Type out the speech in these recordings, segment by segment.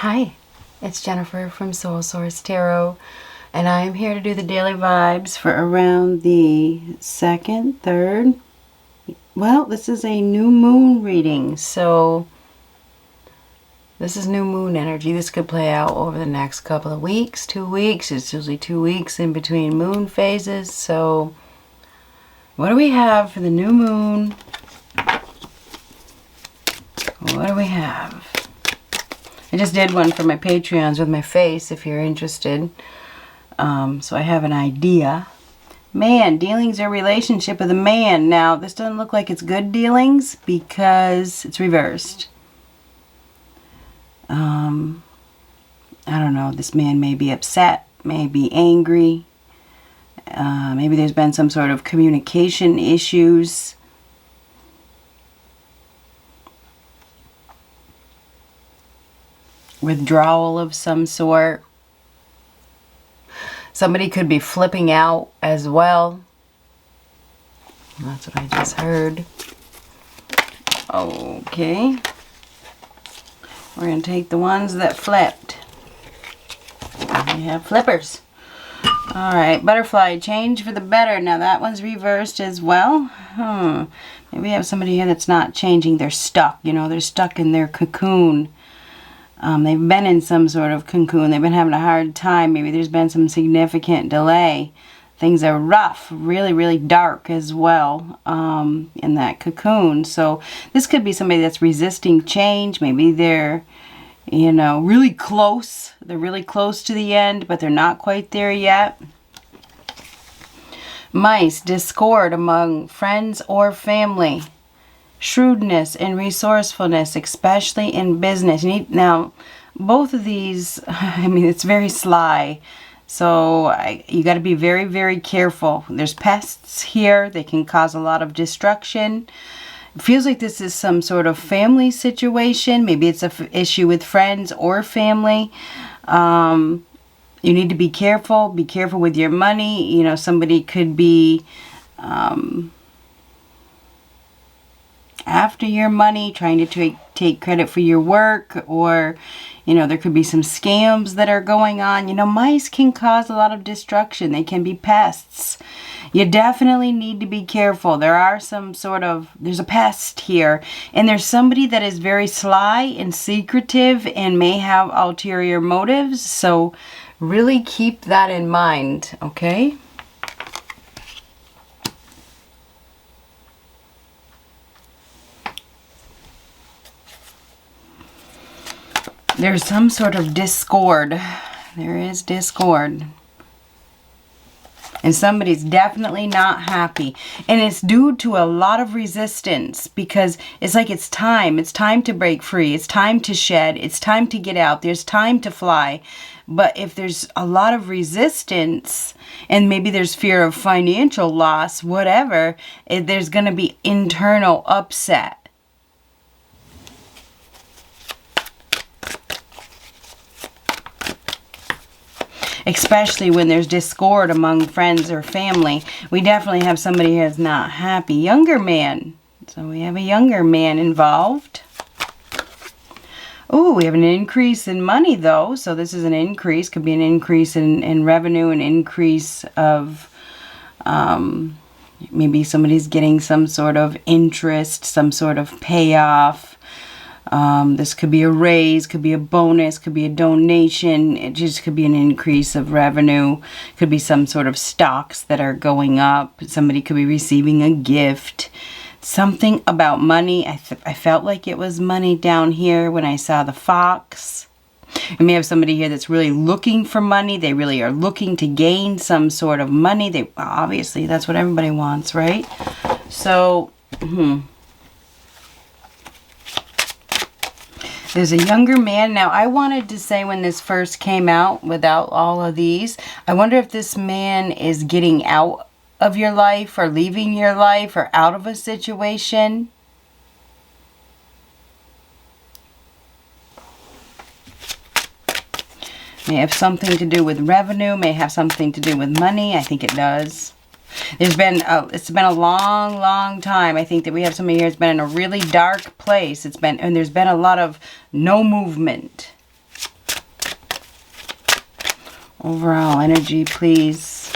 Hi, it's Jennifer from Soul Source Tarot, and I am here to do the daily vibes for around the 2nd, 3rd. Well, this is a new moon reading, so this is new moon energy. This could play out over the next couple of weeks, 2 weeks. It's usually 2 weeks in between moon phases. So what do we have for the new moon? What do we have? I just did one for my Patreons with my face, if you're interested. So I have an idea. Man, dealings or relationship with a man. Now, this doesn't look like it's good dealings because it's reversed. I don't know. This man may be upset, may be angry. Maybe there's been some sort of communication issues. Withdrawal of some sort. Somebody could be flipping out as well. That's what I just heard. Okay. We're going to take the ones that flipped. We have flippers. Alright, butterfly, change for the better. Now that one's reversed as well. Maybe we have somebody here that's not changing. They're stuck. You know, they're stuck in their cocoon. They've been in some sort of cocoon. They've been having a hard time. Maybe there's been some significant delay. Things are rough, really, really dark as well in that cocoon. So this could be somebody that's resisting change. Maybe they're, you know, really close. They're really close to the end, but they're not quite there yet. Mice, discord among friends or family. Shrewdness and resourcefulness, especially in business. Now, both of these, I mean, it's very sly. So you got to be very, very careful. There's pests here. They can cause a lot of destruction. It feels like this is some sort of family situation. Maybe it's an issue with friends or family. You need to be careful. Be careful with your money. You know, somebody could be after your money, trying to take credit for your work, or, you know, there could be some scams that are going on. You know, mice can cause a lot of destruction. They can be pests. You definitely need to be careful. There's a pest here, and there's somebody that is very sly and secretive and may have ulterior motives. So really keep that in mind, okay? There's some sort of discord. There is discord. And somebody's definitely not happy. And it's due to a lot of resistance, because it's like it's time. It's time to break free. It's time to shed. It's time to get out. There's time to fly. But if there's a lot of resistance, and maybe there's fear of financial loss, whatever, there's going to be internal upset. Especially when there's discord among friends or family. We definitely have somebody who's not happy. Younger man. So we have a younger man involved. Oh, we have an increase in money though. So this is an increase. Could be an increase in revenue, an increase of maybe somebody's getting some sort of interest, some sort of payoff. This could be a raise, could be a bonus, could be a donation. It just could be an increase of revenue. Could be some sort of stocks that are going up. Somebody could be receiving a gift. Something about money. I felt like it was money down here when I saw the fox. You may have somebody here that's really looking for money. They really are looking to gain some sort of money. Obviously, that's what everybody wants, right? So, there's a younger man. Now, I wanted to say when this first came out, without all of these, I wonder if this man is getting out of your life or leaving your life or out of a situation. May have something to do with revenue, may have something to do with money. I think it does. It's been a long, long time. I think that we have somebody here that's been in a really dark place. And there's been a lot of no movement. Overall energy, please.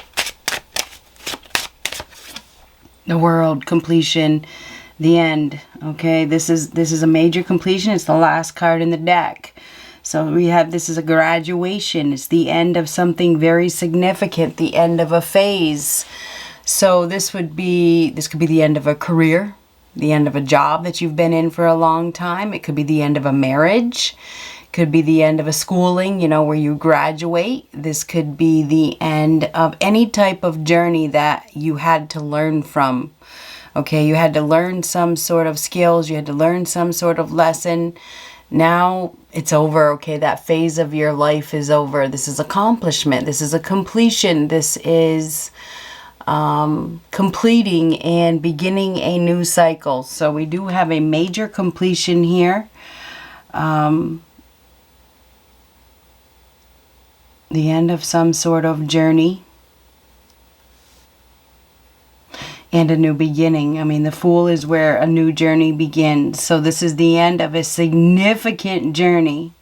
The world, completion, the end. Okay, this is a major completion. It's the last card in the deck. So we have, this is a graduation. It's the end of something very significant, the end of a phase. So this could be the end of a career, the end of a job that you've been in for a long time. It could be the end of a marriage. It could be the end of a schooling, you know, where you graduate. This could be the end of any type of journey that you had to learn from. Okay, you had to learn some sort of skills. You had to learn some sort of lesson. Now it's over. Okay, that phase of your life is over. This is accomplishment. This is a completion. This is completing and beginning a new cycle. So we do have a major completion here. The end of some sort of journey. And a new beginning. I mean, the Fool is where a new journey begins. So this is the end of a significant journey.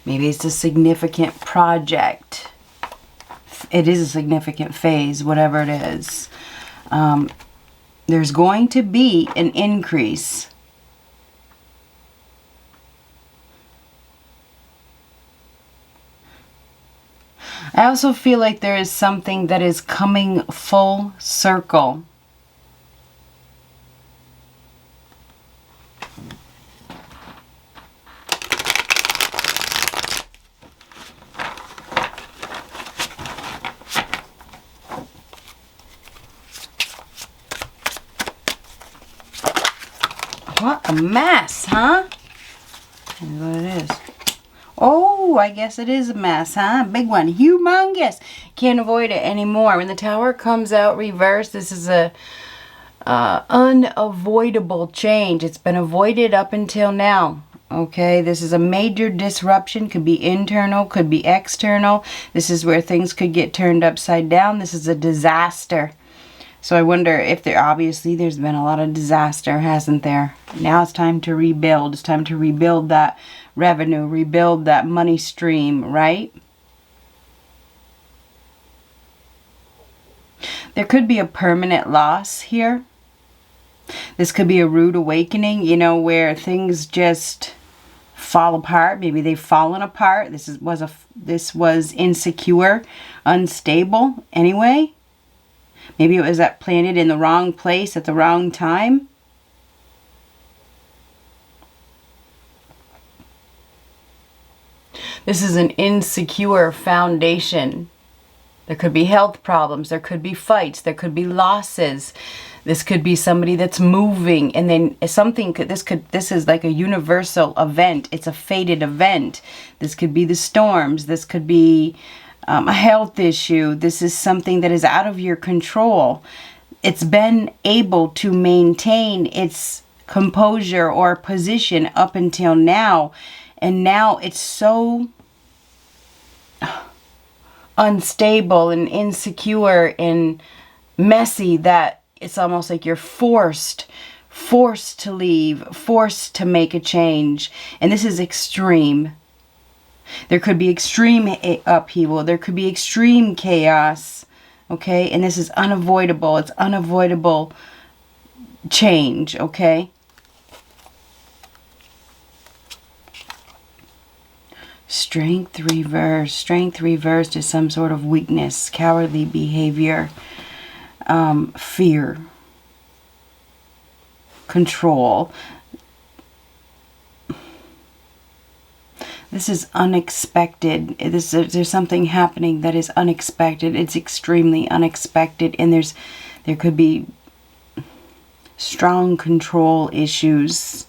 Maybe it's a significant project. It is a significant phase, whatever it is. There's going to be an increase. I also feel like there is something that is coming full circle. What a mess, huh? That's what it is. Oh, I guess it is a mess, huh? Big one. Humongous. Can't avoid it anymore. When the Tower comes out reversed, this is a unavoidable change. It's been avoided up until now. Okay, this is a major disruption. Could be internal, could be external. This is where things could get turned upside down. This is a disaster. So I wonder if there's been a lot of disaster, hasn't there? Now it's time to rebuild. It's time to rebuild that revenue, rebuild that money stream, right? There could be a permanent loss here. This could be a rude awakening, you know, where things just fall apart. Maybe they've fallen apart. This was insecure, unstable anyway. Maybe it was planted in the wrong place at the wrong time. This is an insecure foundation. There could be health problems. There could be fights. There could be losses. This could be somebody that's moving, and then this is like a universal event. It's a fated event. This could be the storms. This could be a health issue. This is something that is out of your control. It's been able to maintain its composure or position up until now, and now it's so unstable and insecure and messy that it's almost like you're forced to leave, forced to make a change. And this is extreme. There could be extreme upheaval. There could be extreme chaos. Okay? And this is unavoidable. It's unavoidable change. Okay? Strength reversed. Strength reversed is some sort of weakness, cowardly behavior, fear, control. This is unexpected. There's something happening that is unexpected. It's extremely unexpected, and there could be strong control issues.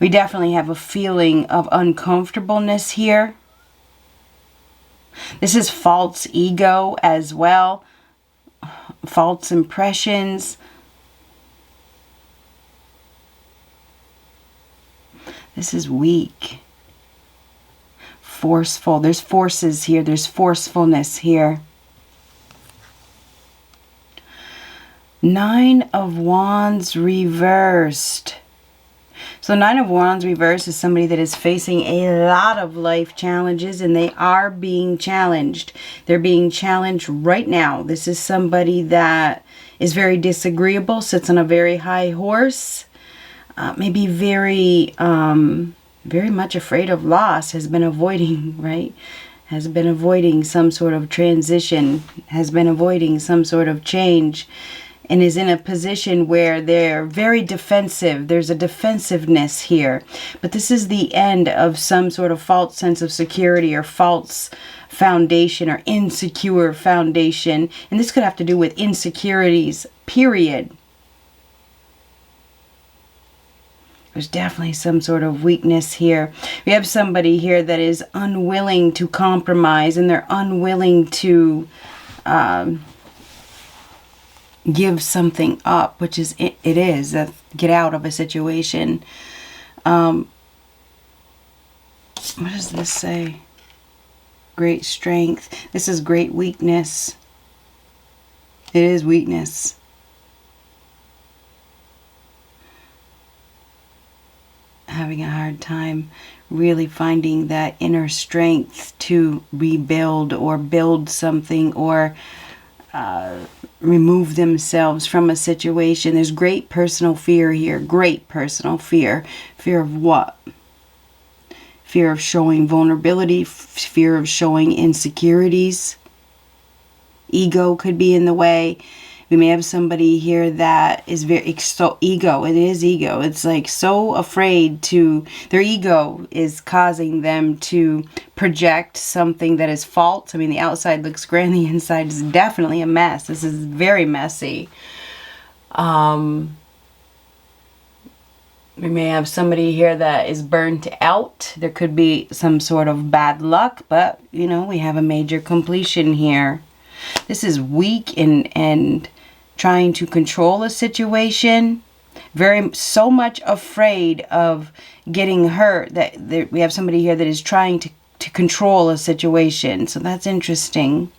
We definitely have a feeling of uncomfortableness here. This is false ego as well. False impressions. This is weak. Forceful. There's forces here. There's forcefulness here. Nine of Wands reversed. So Nine of Wands reversed is somebody that is facing a lot of life challenges, and they are being challenged. They're being challenged right now. This is somebody that is very disagreeable, sits on a very high horse, maybe very much afraid of loss, has been avoiding, right? Has been avoiding some sort of transition, has been avoiding some sort of change, and is in a position where they're very defensive. There's a defensiveness here. But this is the end of some sort of false sense of security or false foundation or insecure foundation. And this could have to do with insecurities, period. There's definitely some sort of weakness here. We have somebody here that is unwilling to compromise, and they're unwilling to give something up, which is it is get out of a situation. What does this say? Great strength. This is great weakness. It is weakness. Having a hard time really finding that inner strength to rebuild or build something, or remove themselves from a situation. There's great personal fear here. Great personal fear. Fear of what? Fear of showing vulnerability. Fear of showing insecurities. Ego could be in the way. We may have somebody here that is so ego. It is ego. It's like so afraid to, their ego is causing them to project something that is false. I mean, the outside looks grand. The inside is definitely a mess. This is very messy. We may have somebody here that is burnt out. There could be some sort of bad luck, but, you know, we have a major completion here. This is weak and trying to control a situation, so much afraid of getting hurt that we have somebody here that is trying to control a situation. So that's interesting.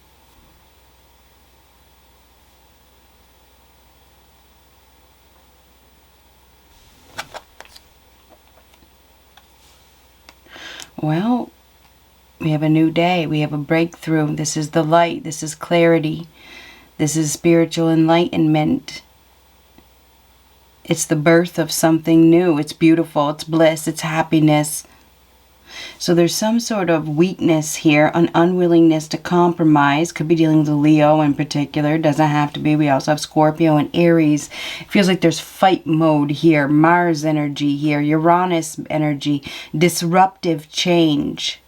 Well, we have a new day. We have a breakthrough. This is the light. This is clarity. This is spiritual enlightenment. It's the birth of something new. It's beautiful. It's bliss. It's happiness. So there's some sort of weakness here, an unwillingness to compromise. Could be dealing with a Leo in particular. Doesn't have to be. We also have Scorpio and Aries. It feels like there's fight mode here. Mars energy here. Uranus energy. Disruptive change.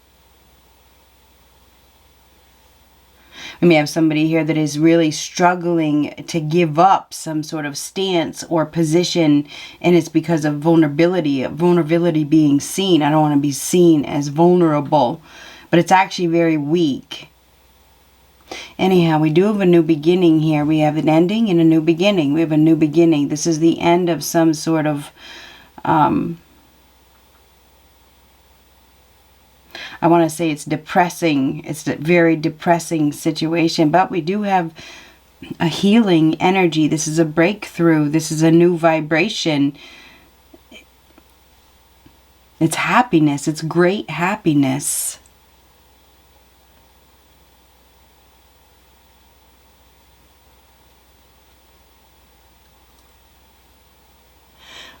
We may have somebody here that is really struggling to give up some sort of stance or position, and it's because of vulnerability being seen. I don't want to be seen as vulnerable, but it's actually very weak. Anyhow, we do have a new beginning here. We have an ending and a new beginning. We have a new beginning. This is the end of some sort of I want to say it's depressing. It's a very depressing situation. But we do have a healing energy. This is a breakthrough. This is a new vibration. It's happiness. It's great happiness.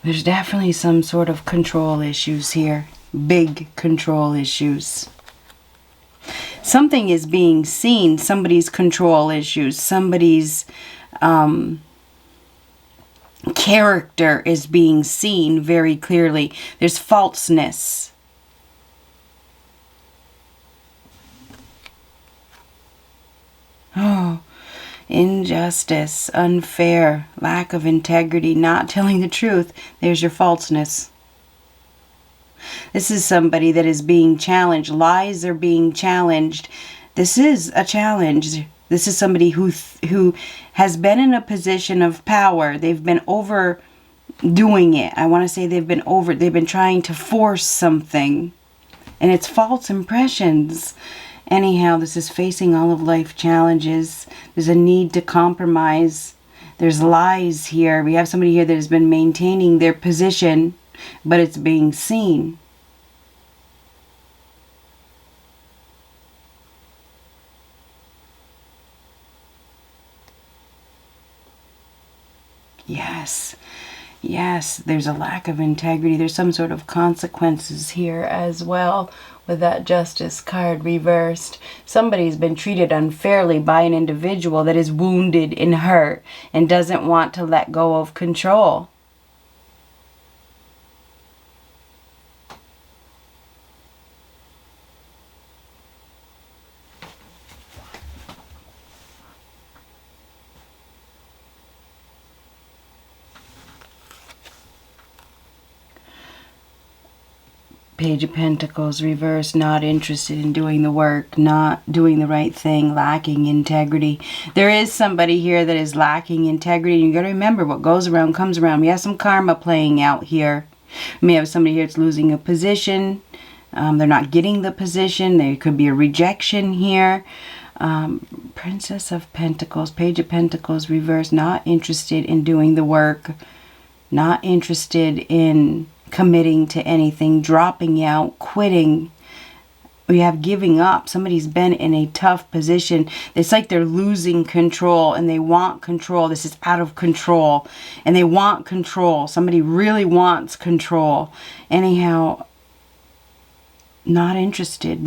There's definitely some sort of control issues here. Big control issues. Something is being seen. Somebody's control issues. Somebody's character is being seen very clearly. There's falseness. Oh, injustice, unfair, lack of integrity, not telling the truth. There's your falseness. This is somebody that is being challenged. Lies are being challenged. This is a challenge. This is somebody who has been in a position of power. They've been overdoing it. I want to say they've been trying to force something. And it's false impressions. Anyhow, this is facing all of life challenges. There's a need to compromise. There's lies here. We have somebody here that has been maintaining their position, but it's being seen. Yes. Yes, there's a lack of integrity. There's some sort of consequences here as well with that Justice card reversed. Somebody's been treated unfairly by an individual that is wounded and hurt and doesn't want to let go of control. Page of Pentacles reversed, not interested in doing the work, not doing the right thing, lacking integrity. There is somebody here that is lacking integrity. You got to remember, what goes around comes around. We have some karma playing out here. We may have somebody here that's losing a position. They're not getting the position. There could be a rejection here. Princess of Pentacles, Page of Pentacles reversed, not interested in doing the work, not interested in committing to anything, dropping out, quitting. We have giving up. Somebody's been in a tough position. It's like they're losing control and they want control. This is out of control and they want control. Somebody really wants control. Anyhow, not interested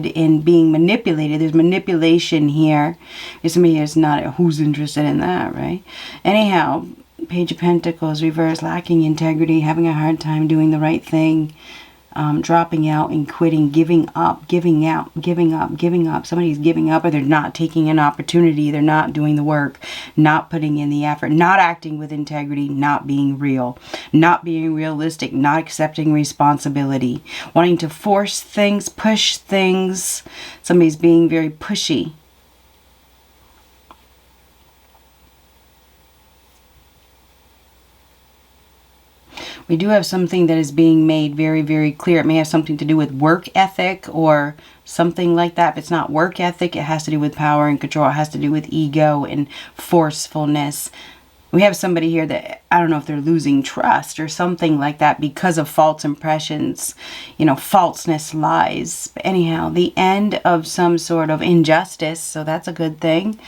in being manipulated. There's manipulation here. If somebody is not, who's interested in that, right? Anyhow, Page of Pentacles reverse, lacking integrity, having a hard time doing the right thing, dropping out and quitting, giving up, giving out, giving up, giving up. Somebody's giving up, or they're not taking an opportunity. They're not doing the work, not putting in the effort, not acting with integrity, not being real, not being realistic, not accepting responsibility, wanting to force things, push things. Somebody's being very pushy. We do have something that is being made very, very clear. It may have something to do with work ethic or something like that. If it's not work ethic, it has to do with power and control. It has to do with ego and forcefulness. We have somebody here that, I don't know if they're losing trust or something like that because of false impressions, you know, falseness, lies. But anyhow, the end of some sort of injustice, so that's a good thing.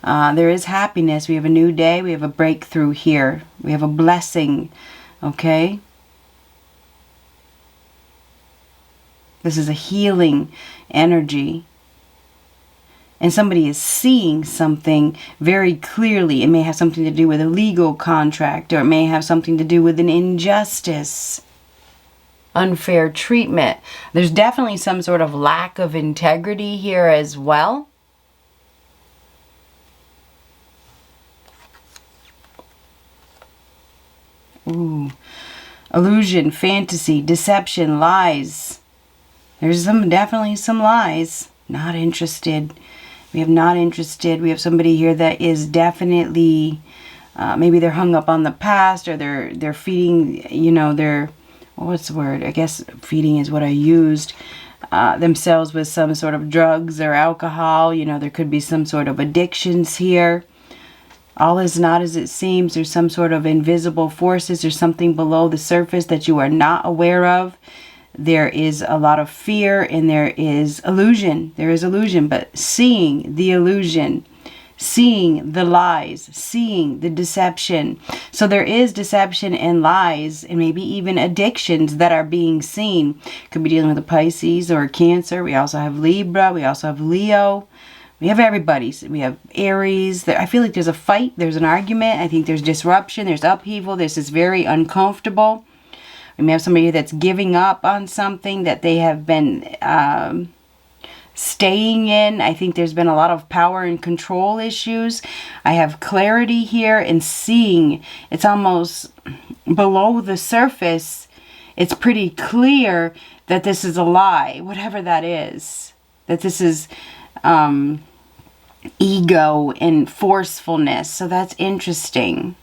There is happiness. We have a new day. We have a breakthrough here. We have a blessing. Okay? This is a healing energy. And somebody is seeing something very clearly. It may have something to do with a legal contract, or it may have something to do with an injustice, unfair treatment. There's definitely some sort of lack of integrity here as well. Ooh. Illusion, fantasy, deception, lies. There's definitely some lies. Not interested. We have not interested. We have somebody here that is definitely, maybe they're hung up on the past, or they're feeding, you know, what's the word? I guess feeding is what I used. Themselves with some sort of drugs or alcohol. You know, there could be some sort of addictions here. All is not as it seems. There's some sort of invisible forces. There's something below the surface that you are not aware of. There is a lot of fear and there is illusion. There is illusion, but seeing the illusion, seeing the lies, seeing the deception. So there is deception and lies and maybe even addictions that are being seen. Could be dealing with a Pisces or a Cancer. We also have Libra. We also have Leo. We have everybody. We have Aries. I feel like there's a fight. There's an argument. I think there's disruption. There's upheaval. This is very uncomfortable. We may have somebody that's giving up on something that they have been staying in. I think there's been a lot of power and control issues. I have clarity here and seeing. It's almost below the surface. It's pretty clear that this is a lie, whatever that is. That this is ego and forcefulness. So that's interesting.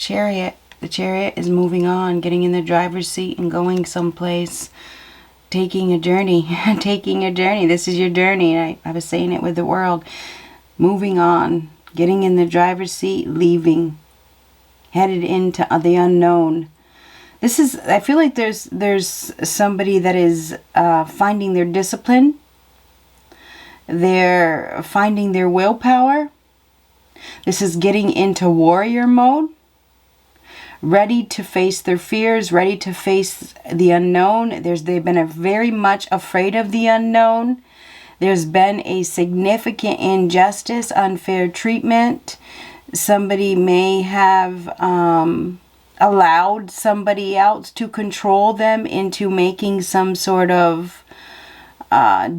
Chariot. The Chariot is moving on, getting in the driver's seat and going someplace. Taking a journey. Taking a journey. This is your journey. I was saying it with the world. Moving on. Getting in the driver's seat. Leaving. Headed into the unknown. This is, I feel like there's somebody that is finding their discipline. They're finding their willpower. This is getting into warrior mode. Ready to face their fears, ready to face the unknown. They've been very much afraid of the unknown. There's been a significant injustice, unfair treatment. Somebody may have allowed somebody else to control them into making some sort of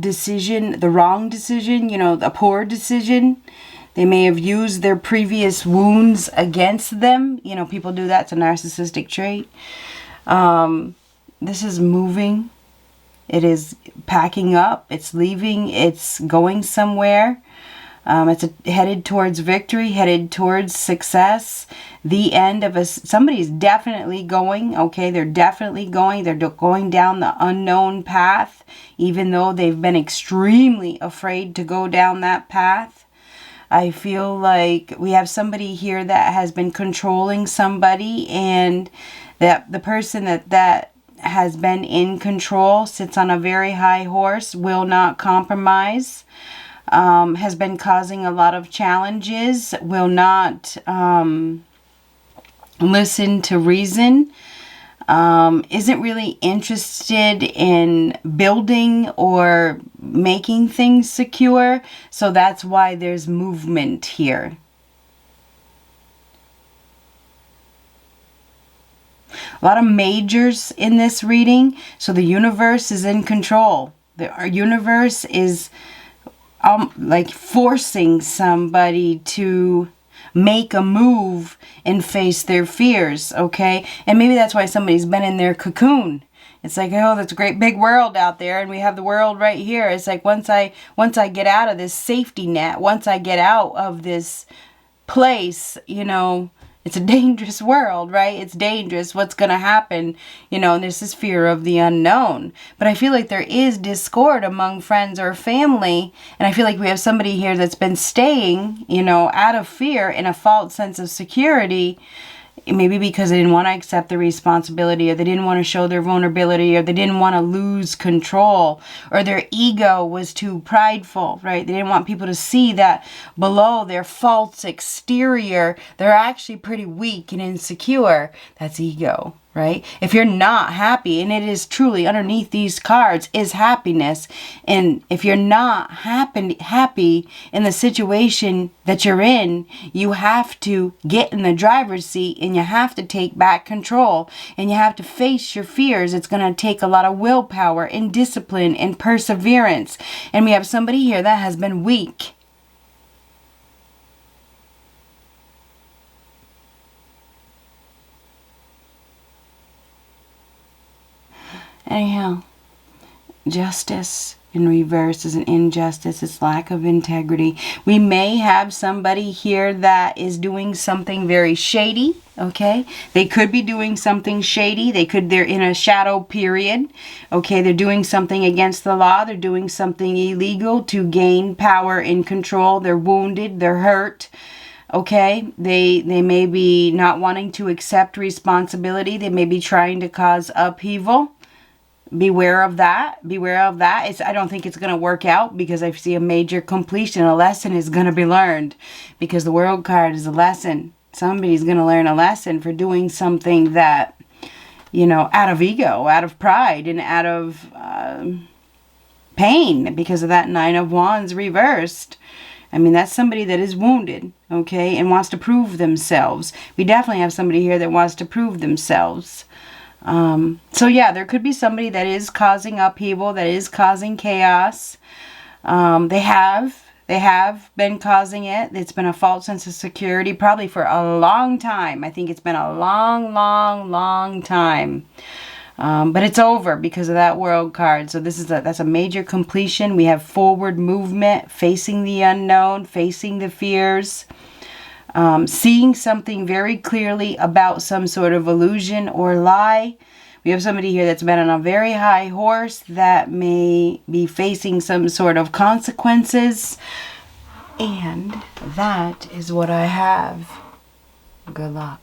decision, the wrong decision, you know, a poor decision. They may have used their previous wounds against them. You know, people do that. It's a narcissistic trait. This is moving. It is packing up. It's leaving. It's going somewhere. It's headed towards victory, headed towards success. The end of somebody's definitely going, okay? They're definitely going. They're going down the unknown path, even though they've been extremely afraid to go down that path. I feel like we have somebody here that has been controlling somebody, and that the person that has been in control sits on a very high horse, will not compromise. Has been causing a lot of challenges, will not listen to reason, isn't really interested in building or making things secure. So that's why there's movement here. A lot of majors in this reading. So the universe is in control. Our universe is like forcing somebody to make a move and face their fears, okay? And maybe that's why somebody's been in their cocoon. It's like, oh, that's a great big world out there, and we have the world right here. It's like once I get out of this safety net, once I get out of this place, you know, it's a dangerous world, right? It's dangerous. What's going to happen? You know, and there's this fear of the unknown. But I feel like there is discord among friends or family. And I feel like we have somebody here that's been staying, you know, out of fear in a false sense of security. Maybe because they didn't want to accept the responsibility, or they didn't want to show their vulnerability, or they didn't want to lose control, or their ego was too prideful, right? They didn't want people to see that below their false exterior, they're actually pretty weak and insecure. That's ego, right? If you're not happy, and it is truly underneath these cards is happiness, and if you're not happy in the situation that you're in, you have to get in the driver's seat, and you have to take back control, and you have to face your fears. It's going to take a lot of willpower and discipline and perseverance. And we have somebody here that has been weak. Anyhow, justice in reverse is an injustice. It's lack of integrity. We may have somebody here that is doing something very shady, okay? They could be doing something shady. They're in a shadow period, okay? They're doing something against the law. They're doing something illegal to gain power and control. They're wounded. They're hurt. Okay, they may be not wanting to accept responsibility. They may be trying to cause upheaval. Beware of that. Beware of that. I don't think it's going to work out, because I see a major completion. A lesson is going to be learned, because the World card is a lesson. Somebody's going to learn a lesson for doing something that, you know, out of ego, out of pride, and out of pain, because of that Nine of Wands reversed. I mean, that's somebody that is wounded, okay, and wants to prove themselves. We definitely have somebody here that wants to prove themselves. So yeah, there could be somebody that is causing upheaval, that is causing chaos. They have been causing it. It's been a false sense of security, probably for a long time. I think it's been a long time. But it's over because of that World card. So that's a major completion. We have forward movement, facing the unknown, facing the fears. seeing something very clearly about some sort of illusion or lie. We have somebody here that's been on a very high horse that may be facing some sort of consequences. And that is what I have. Good luck.